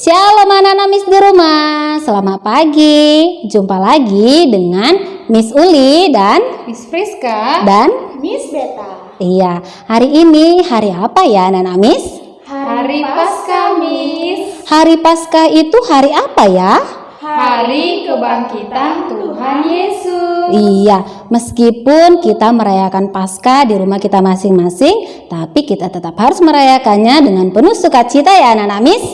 Shalom anak-anak Miss di rumah, selamat pagi. Jumpa lagi dengan Miss Uli dan Miss Friska dan Miss Beta. Iya, hari ini hari apa ya anak-anak Miss? Hari Paskah, Miss. Hari Paskah itu hari apa ya? Hari kebangkitan Tuhan Yesus. Iya, meskipun kita merayakan Paskah di rumah kita masing-masing, tapi kita tetap harus merayakannya dengan penuh sukacita ya anak-anak Miss.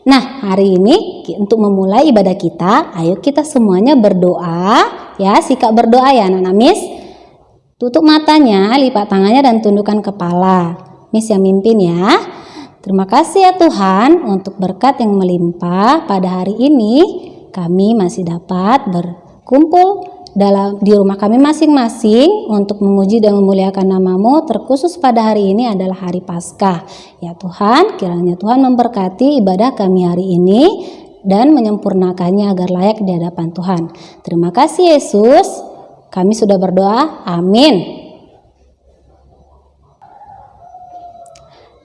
Nah, hari ini untuk memulai ibadah kita, ayo kita semuanya berdoa ya, sikap berdoa ya anak-anak Miss. Tutup matanya, lipat tangannya dan tundukkan kepala. Miss yang mimpin ya. Terima kasih ya Tuhan untuk berkat yang melimpah pada hari ini. Kami masih dapat berkumpul di rumah kami masing-masing untuk memuji dan memuliakan nama-Mu, terkhusus pada hari ini adalah hari Paskah. Ya Tuhan, kiranya Tuhan memberkati ibadah kami hari ini dan menyempurnakannya agar layak di hadapan Tuhan. Terima kasih Yesus. Kami sudah berdoa. Amin.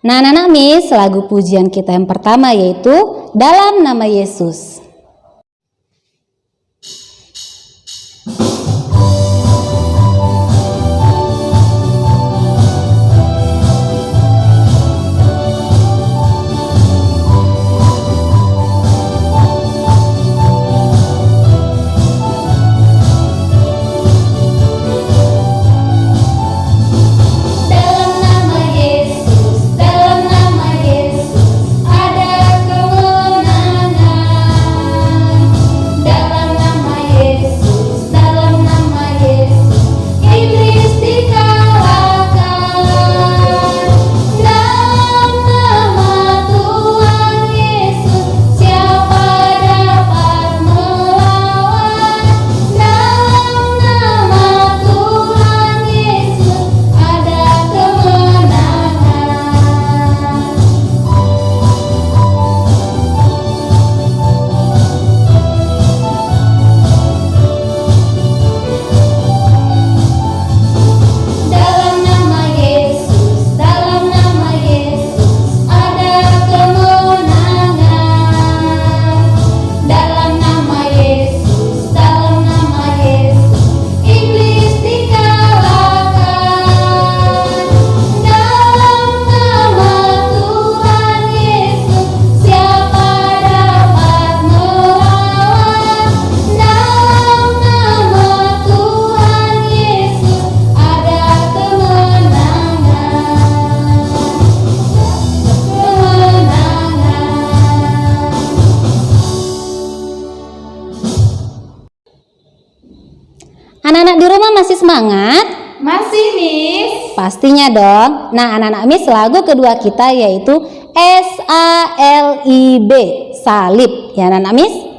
Nah, anak-anak Miss, lagu pujian kita yang pertama yaitu Dalam Nama Yesus. Anak-anak di rumah masih semangat? Masih, Miss. Pastinya dong. Nah, anak-anak Miss, lagu kedua kita yaitu SALIB, salib. Ya anak-anak Miss?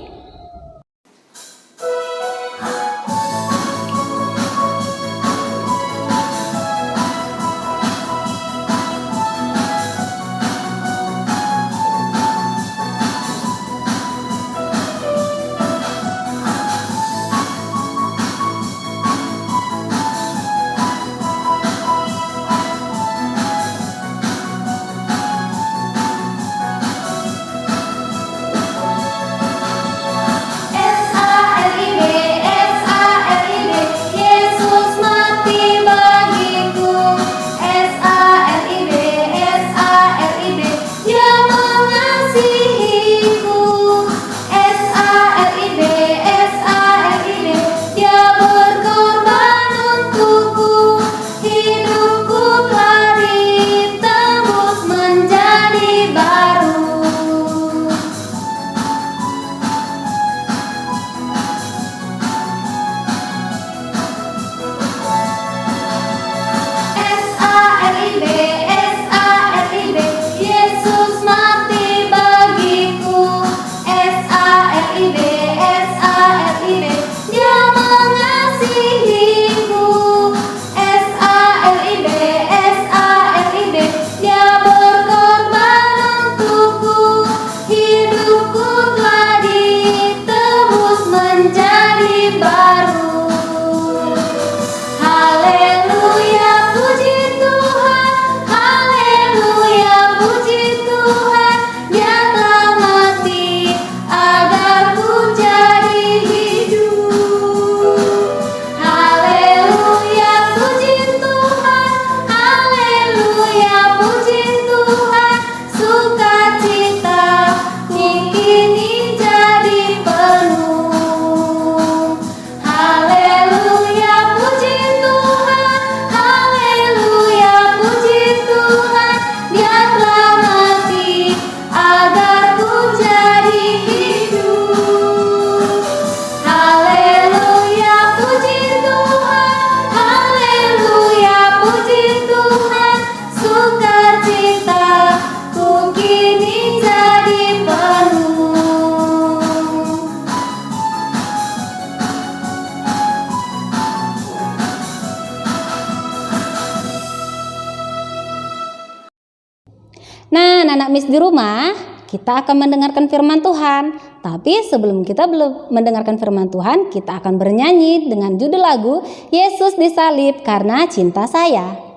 anak-anak Miss di rumah, kita akan mendengarkan firman Tuhan. Tapi sebelum kita belum mendengarkan firman Tuhan, kita akan bernyanyi dengan judul lagu Yesus disalib karena cinta saya.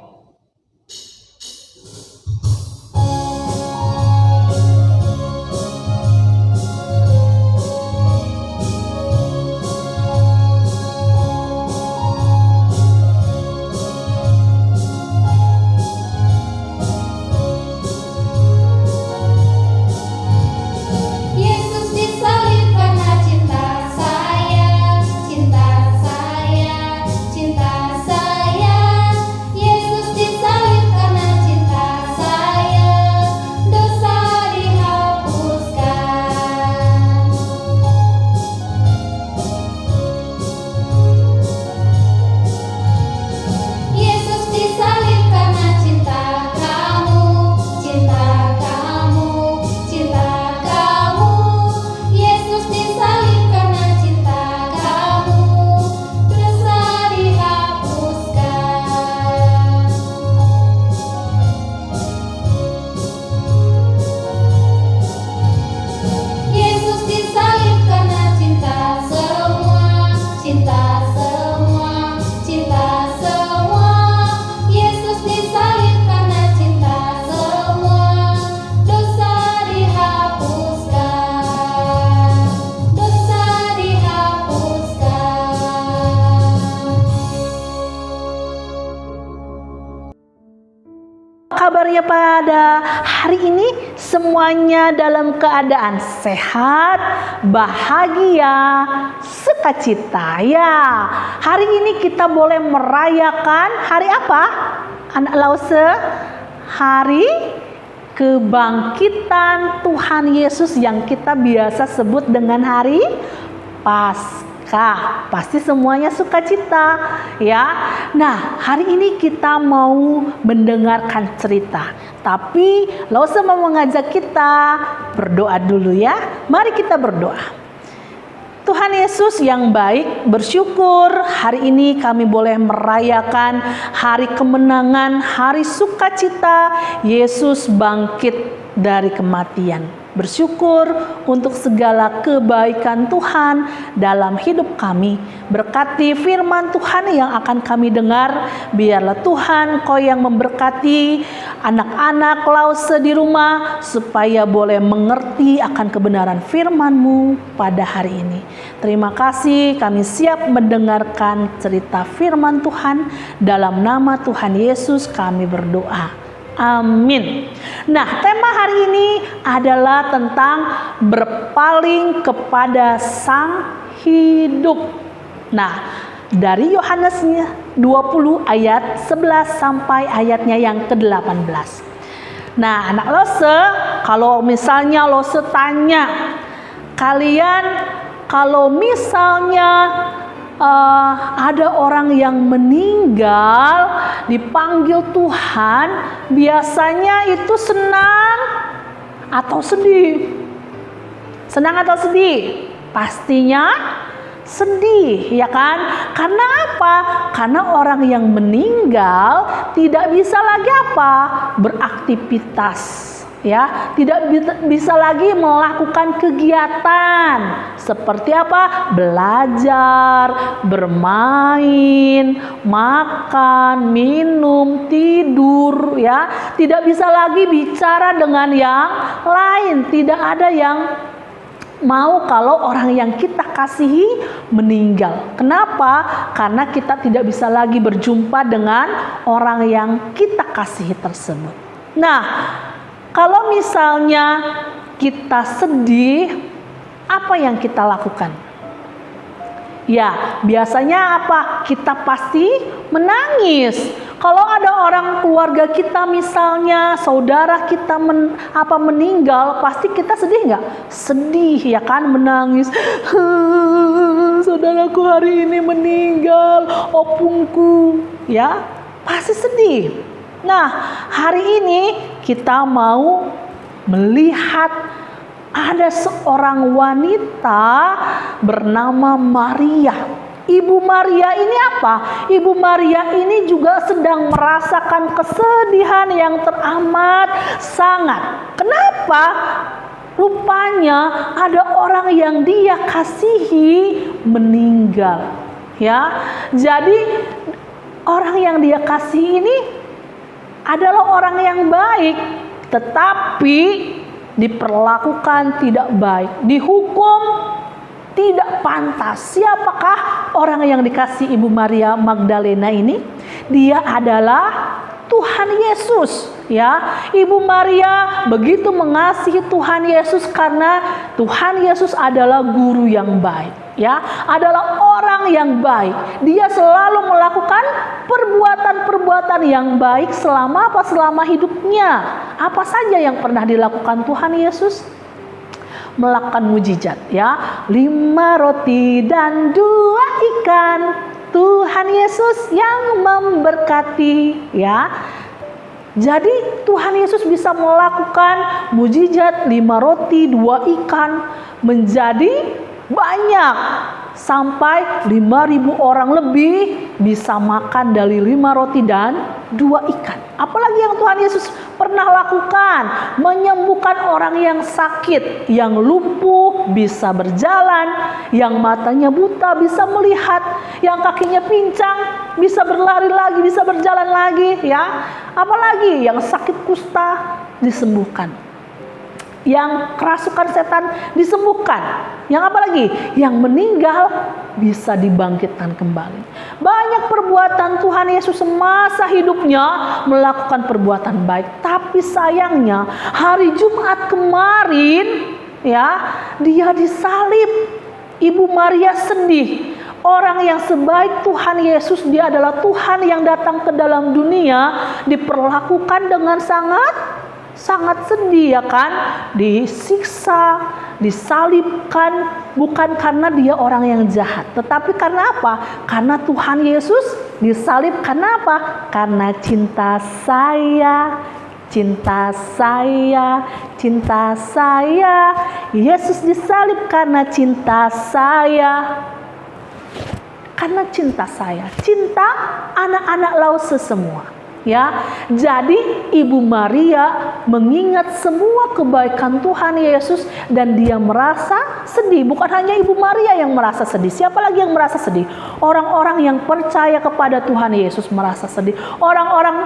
Kabarnya pada hari ini semuanya dalam keadaan sehat, bahagia, sukacita. Ya, hari ini kita boleh merayakan hari apa? Anak Lause? Hari kebangkitan Tuhan Yesus yang kita biasa sebut dengan hari Paskah. Pasti semuanya sukacita, ya. Nah, hari ini kita mau mendengarkan cerita. Tapi Lause mau mengajak kita berdoa dulu ya. Mari kita berdoa. Tuhan Yesus yang baik, bersyukur hari ini kami boleh merayakan hari kemenangan, hari sukacita Yesus bangkit dari kematian. Bersyukur untuk segala kebaikan Tuhan dalam hidup kami. Berkati firman Tuhan yang akan kami dengar. Biarlah Tuhan Kau yang memberkati anak-anak Lause di rumah supaya boleh mengerti akan kebenaran firman-Mu pada hari ini. Terima kasih, kami siap mendengarkan cerita firman Tuhan. Dalam nama Tuhan Yesus kami berdoa. Amin. Nah, tema hari ini adalah tentang berpaling kepada Sang Hidup. Nah, dari Yohanes 20 ayat 11 sampai ayatnya yang ke-18. Nah, anak Lause, kalau misalnya Lause tanya, kalian kalau misalnya ada orang yang meninggal dipanggil Tuhan, biasanya itu senang atau sedih? Senang atau sedih? Pastinya sedih, ya kan? Karena apa? Karena orang yang meninggal tidak bisa lagi apa? Beraktivitas. Ya, tidak bisa lagi melakukan kegiatan seperti apa? Belajar, bermain, makan, minum, tidur, ya. Tidak bisa lagi bicara dengan yang lain. Tidak ada yang mau kalau orang yang kita kasihi meninggal. Kenapa? Karena kita tidak bisa lagi berjumpa dengan orang yang kita kasihi tersebut. Nah, kalau misalnya kita sedih, apa yang kita lakukan? Ya, biasanya apa? Kita pasti menangis. Kalau ada orang keluarga kita misalnya, saudara kita meninggal, pasti kita sedih nggak? Sedih, ya kan? Menangis. Saudaraku hari ini meninggal, opungku, ya, pasti sedih. Nah, hari ini kita mau melihat ada seorang wanita bernama Maria. Ibu Maria ini apa? Ibu Maria ini juga sedang merasakan kesedihan yang teramat sangat. Kenapa? Rupanya ada orang yang dia kasihi meninggal. Ya, jadi orang yang dia kasihi ini adalah orang yang baik, tetapi diperlakukan tidak baik, dihukum tidak pantas. Siapakah orang yang dikasih Ibu Maria Magdalena ini? Dia adalah Tuhan Yesus, ya. Ibu Maria begitu mengasihi Tuhan Yesus karena Tuhan Yesus adalah guru yang baik, ya. Adalah orang yang baik. Dia selalu melakukan perbuatan-perbuatan yang baik selama hidupnya. Apa saja yang pernah dilakukan Tuhan Yesus? Melakukan mujizat, ya. 5 roti dan 2 ikan. Tuhan Yesus yang memberkati, ya. Jadi Tuhan Yesus bisa melakukan mujizat 5 roti 2 ikan menjadi banyak, sampai 5.000 orang lebih bisa makan dari 5 roti dan 2 ikan. Apalagi yang Tuhan Yesus pernah lakukan, menyembuhkan orang yang sakit, yang lumpuh bisa berjalan, yang matanya buta bisa melihat, yang kakinya pincang bisa berlari lagi, bisa berjalan lagi, ya. Apalagi yang sakit kusta disembuhkan, yang kerasukan setan disembuhkan, yang apa lagi? Yang meninggal bisa dibangkitkan kembali. Banyak perbuatan Tuhan Yesus semasa hidupnya melakukan perbuatan baik, tapi sayangnya hari Jumat kemarin, ya, dia disalib. Ibu Maria sedih. Orang yang sebaik Tuhan Yesus, dia adalah Tuhan yang datang ke dalam dunia, diperlakukan dengan sangat sedih, ya kan? Disiksa, disalibkan, bukan karena dia orang yang jahat, tetapi karena apa? Karena Tuhan Yesus disalib. Karena apa? Karena cinta saya, cinta saya, cinta saya. Yesus disalib karena cinta saya. Karena cinta saya, cinta anak-anak Lause semua. Ya, jadi Ibu Maria mengingat semua kebaikan Tuhan Yesus dan dia merasa sedih. Bukan hanya Ibu Maria yang merasa sedih, siapa lagi yang merasa sedih? Orang-orang yang percaya kepada Tuhan Yesus merasa sedih. Orang-orang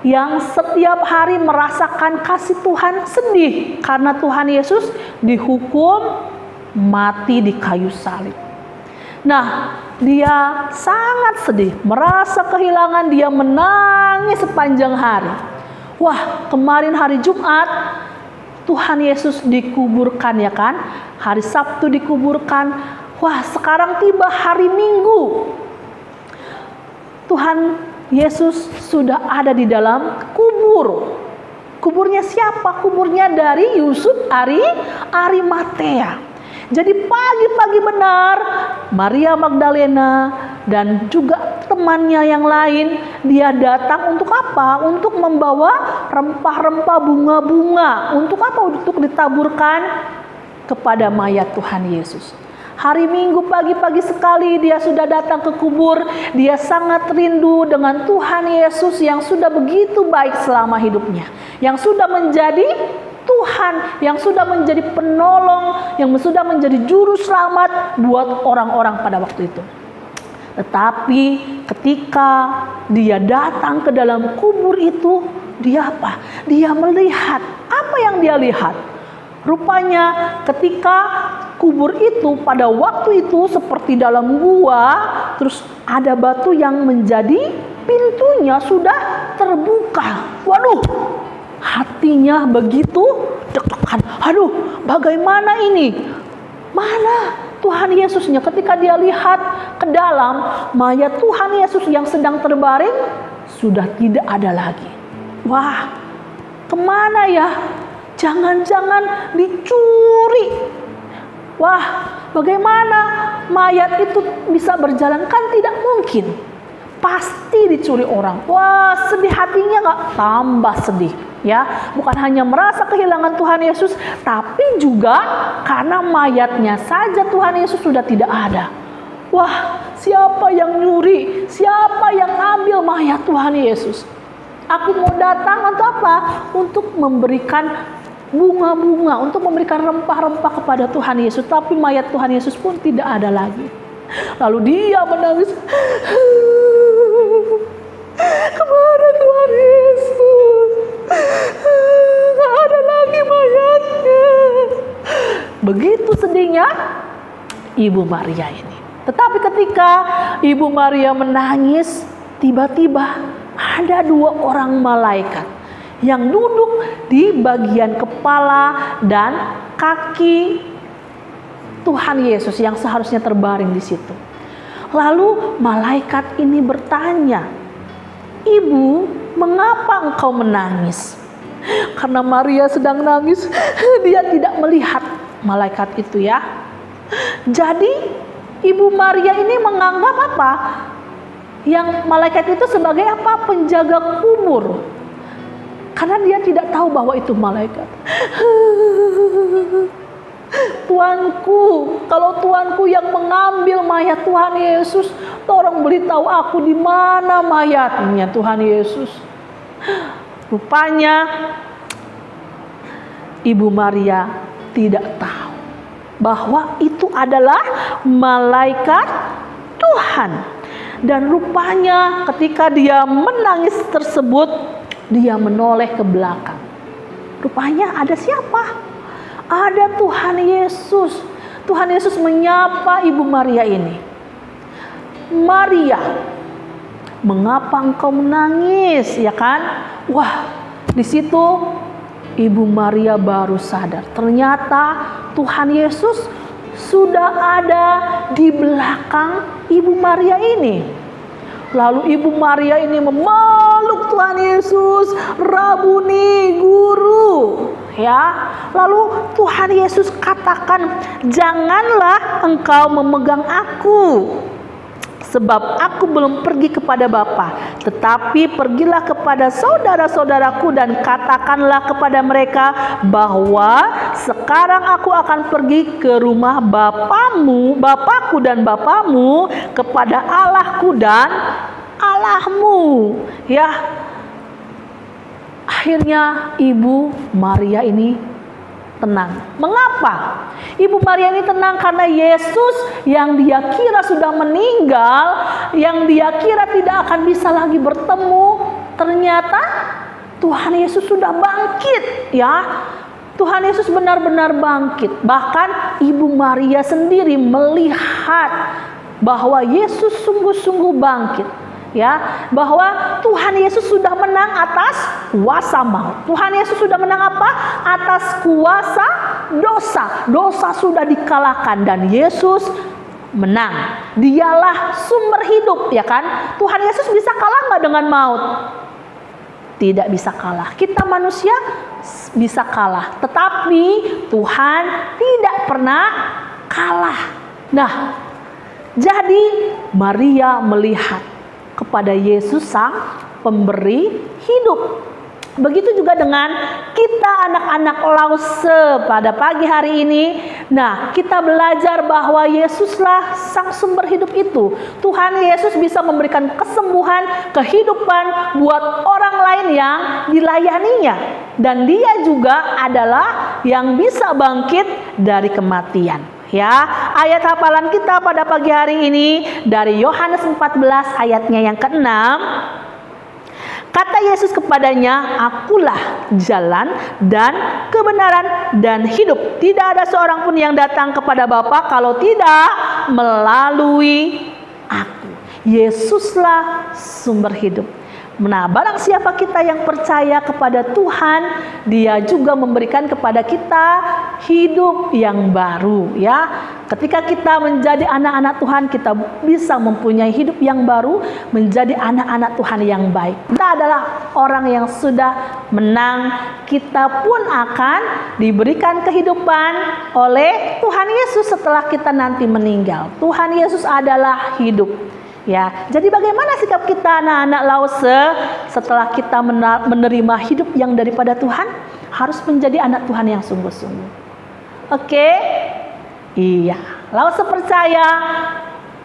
yang setiap hari merasakan kasih Tuhan sedih karena Tuhan Yesus dihukum mati di kayu salib. Nah, dia sangat sedih, merasa kehilangan, dia menangis sepanjang hari. Wah, kemarin hari Jumat Tuhan Yesus dikuburkan, ya kan? Hari Sabtu dikuburkan. Wah, sekarang tiba hari Minggu. Tuhan Yesus sudah ada di dalam kubur. Kuburnya siapa? Kuburnya dari Yusuf Arimatea. Jadi pagi-pagi benar Maria Magdalena dan juga temannya yang lain, dia datang untuk apa? Untuk membawa rempah-rempah, bunga-bunga. Untuk apa? Untuk ditaburkan kepada mayat Tuhan Yesus. Hari Minggu pagi-pagi sekali dia sudah datang ke kubur. Dia sangat rindu dengan Tuhan Yesus yang sudah begitu baik selama hidupnya, yang sudah menjadi Tuhan, yang sudah menjadi penolong, yang sudah menjadi juru selamat buat orang-orang pada waktu itu. Tetapi ketika dia datang ke dalam kubur itu, dia apa? Dia melihat. Apa yang dia lihat? Rupanya ketika kubur itu pada waktu itu seperti dalam gua, terus ada batu yang menjadi pintunya sudah terbuka. Waduh, hatinya begitu deg-degan. Aduh, bagaimana ini? Mana Tuhan Yesusnya? Ketika dia lihat ke dalam, mayat Tuhan Yesus yang sedang terbaring sudah tidak ada lagi. Wah, kemana ya? Jangan-jangan dicuri. Wah, bagaimana mayat itu bisa berjalan? Kan tidak mungkin. Pasti dicuri orang. Wah, sedih hatinya nggak? Tambah sedih. Ya, bukan hanya merasa kehilangan Tuhan Yesus, tapi juga karena mayatnya saja Tuhan Yesus sudah tidak ada. Wah, siapa yang nyuri? Siapa yang ambil mayat Tuhan Yesus? Aku mau datang untuk apa? Untuk memberikan bunga-bunga, untuk memberikan rempah-rempah kepada Tuhan Yesus. Tapi mayat Tuhan Yesus pun tidak ada lagi. Lalu dia menangis. Kemana Tuhan Yesus? Gak ada lagi mayatnya. Begitu sedihnya Ibu Maria ini. Tetapi ketika Ibu Maria menangis, tiba-tiba ada 2 orang malaikat yang duduk di bagian kepala dan kaki Tuhan Yesus yang seharusnya terbaring di situ. Lalu malaikat ini bertanya, "Ibu, mengapa engkau menangis?" Karena Maria sedang nangis, dia tidak melihat malaikat itu ya. Jadi Ibu Maria ini menganggap apa? Yang malaikat itu sebagai apa? Penjaga kubur. Karena dia tidak tahu bahwa itu malaikat. Tuanku, kalau Tuanku yang mengambil mayat Tuhan Yesus, tolong beritahu aku di mana mayatnya Tuhan Yesus. Rupanya Ibu Maria tidak tahu bahwa itu adalah malaikat Tuhan. Dan rupanya ketika dia menangis tersebut, dia menoleh ke belakang. Rupanya ada siapa? Ada Tuhan Yesus. Tuhan Yesus menyapa Ibu Maria ini. "Maria, mengapa engkau menangis?" Ya kan? Wah, di situ Ibu Maria baru sadar. Ternyata Tuhan Yesus sudah ada di belakang Ibu Maria ini. Lalu Ibu Maria ini memeluk Tuhan Yesus, "Rabuni, guru." Ya. Lalu Tuhan Yesus katakan, "Janganlah engkau memegang aku, sebab aku belum pergi kepada Bapa, tetapi pergilah kepada saudara-saudaraku dan katakanlah kepada mereka bahwa sekarang aku akan pergi ke rumah Bapakku dan Bapamu, kepada Allahku dan Allahmu." Ya. Akhirnya Ibu Maria ini tenang. Mengapa? Ibu Maria ini tenang karena Yesus yang dia kira sudah meninggal, yang dia kira tidak akan bisa lagi bertemu, ternyata Tuhan Yesus sudah bangkit, ya. Tuhan Yesus benar-benar bangkit. Bahkan Ibu Maria sendiri melihat bahwa Yesus sungguh-sungguh bangkit. Ya, bahwa Tuhan Yesus sudah menang atas kuasa maut. Tuhan Yesus sudah menang apa? Atas kuasa dosa. Dosa sudah dikalahkan dan Yesus menang. Dialah sumber hidup, ya kan? Tuhan Yesus bisa kalah nggak dengan maut? Tidak bisa kalah. Kita manusia bisa kalah, tetapi Tuhan tidak pernah kalah. Nah, jadi Maria melihat kepada Yesus sang pemberi hidup. Begitu juga dengan kita anak-anak Lause pada pagi hari ini. Nah, kita belajar bahwa Yesuslah sang sumber hidup itu. Tuhan Yesus bisa memberikan kesembuhan, kehidupan buat orang lain yang dilayaninya. Dan dia juga adalah yang bisa bangkit dari kematian. Ya, ayat hafalan kita pada pagi hari ini dari Yohanes 14 ayatnya yang ke-6. Kata Yesus kepadanya, "Akulah jalan dan kebenaran dan hidup. Tidak ada seorang pun yang datang kepada Bapa kalau tidak melalui aku." Yesuslah sumber hidup. Nah, barang siapa kita yang percaya kepada Tuhan, Dia juga memberikan kepada kita hidup yang baru, ya. Ketika kita menjadi anak-anak Tuhan, kita bisa mempunyai hidup yang baru, menjadi anak-anak Tuhan yang baik. Kita adalah orang yang sudah menang. Kita pun akan diberikan kehidupan oleh Tuhan Yesus setelah kita nanti meninggal. Tuhan Yesus adalah hidup. Ya, jadi bagaimana sikap kita anak-anak Lause setelah kita menerima hidup yang daripada Tuhan? Harus menjadi anak Tuhan yang sungguh-sungguh. Oke? Iya, Lause percaya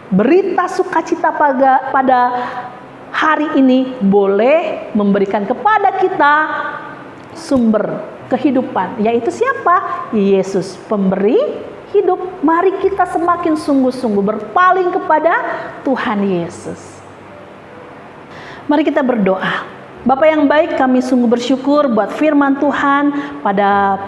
berita sukacita pada hari ini boleh memberikan kepada kita sumber kehidupan, yaitu siapa? Yesus, pemberi hidup. Mari kita semakin sungguh-sungguh berpaling kepada Tuhan Yesus. Mari kita berdoa. Bapa yang baik, kami sungguh bersyukur buat firman Tuhan pada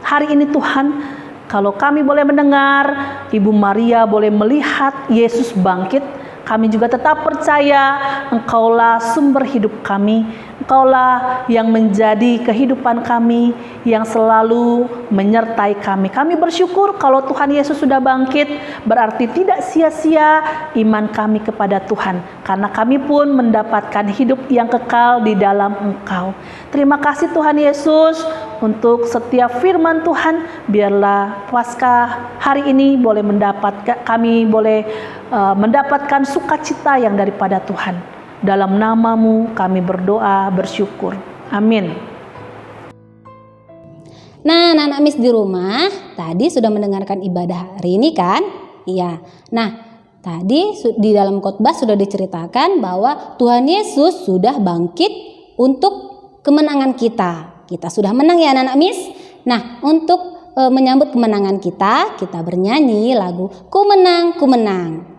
hari ini Tuhan. Kalau kami boleh mendengar, Ibu Maria boleh melihat Yesus bangkit, kami juga tetap percaya Engkaulah sumber hidup kami. Engkaulah yang menjadi kehidupan kami, yang selalu menyertai kami. Kami bersyukur kalau Tuhan Yesus sudah bangkit, berarti tidak sia-sia iman kami kepada Tuhan. Karena kami pun mendapatkan hidup yang kekal di dalam Engkau. Terima kasih Tuhan Yesus untuk setiap firman Tuhan. Biarlah Paskah hari ini kami boleh mendapatkan sukacita yang daripada Tuhan. Dalam nama-Mu kami berdoa bersyukur. Amin. Nah, anak-anak Miss di rumah tadi sudah mendengarkan ibadah hari ini kan? Iya. Nah, tadi di dalam khotbah sudah diceritakan bahwa Tuhan Yesus sudah bangkit untuk kemenangan kita. Kita sudah menang ya anak-anak Miss. Nah, untuk menyambut kemenangan kita bernyanyi lagu Ku Menang, Ku Menang.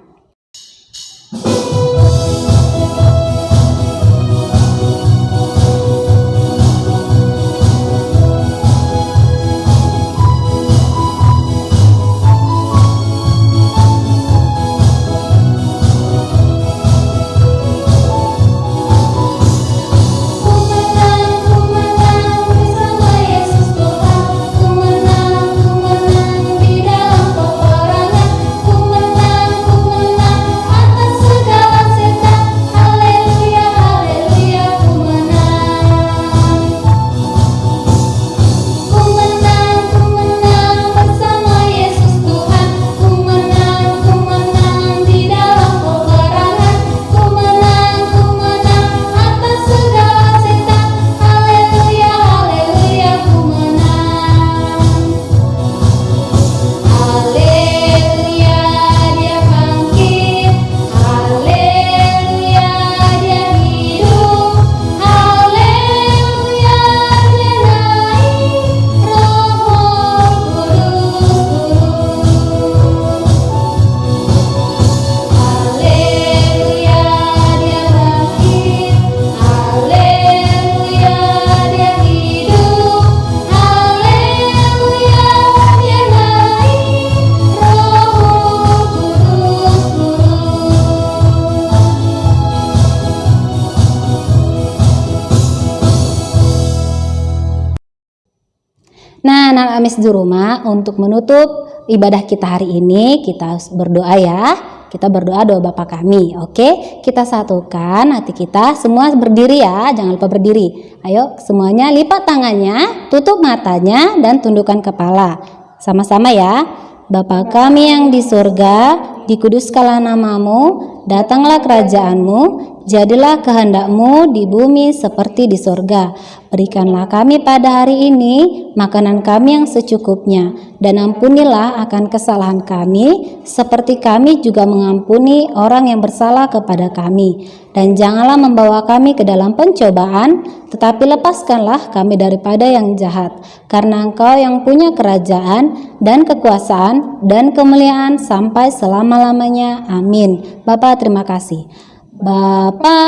Nah, anak-anak Miss di rumah, untuk menutup ibadah kita hari ini, kita berdoa ya. Kita berdoa doa Bapa kami, oke? Kita satukan hati kita, semua berdiri ya, jangan lupa berdiri. Ayo semuanya lipat tangannya, tutup matanya, dan tundukkan kepala. Sama-sama ya. Bapa kami yang di surga, dikuduskanlah nama-Mu, datanglah kerajaan-Mu, jadilah kehendak-Mu di bumi seperti di surga. Berikanlah kami pada hari ini makanan kami yang secukupnya, dan ampunilah akan kesalahan kami, seperti kami juga mengampuni orang yang bersalah kepada kami. Dan janganlah membawa kami ke dalam pencobaan, tetapi lepaskanlah kami daripada yang jahat. Karena Engkau yang punya kerajaan dan kekuasaan dan kemuliaan sampai selama-lamanya. Amin. Bapa, terima kasih. Bapa,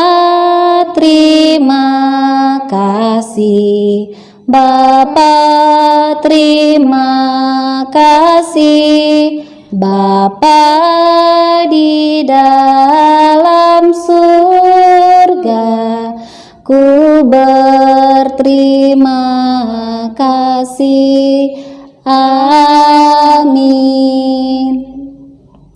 terima kasih. Bapa, terima kasih. Bapa di dalam surga, ku berterima kasih. Amin.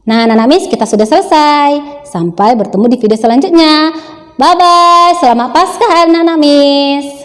Nah, anak-anak Miss, kita sudah selesai. Sampai bertemu di video selanjutnya. Bye-bye. Selamat Paskah anak-anak Miss.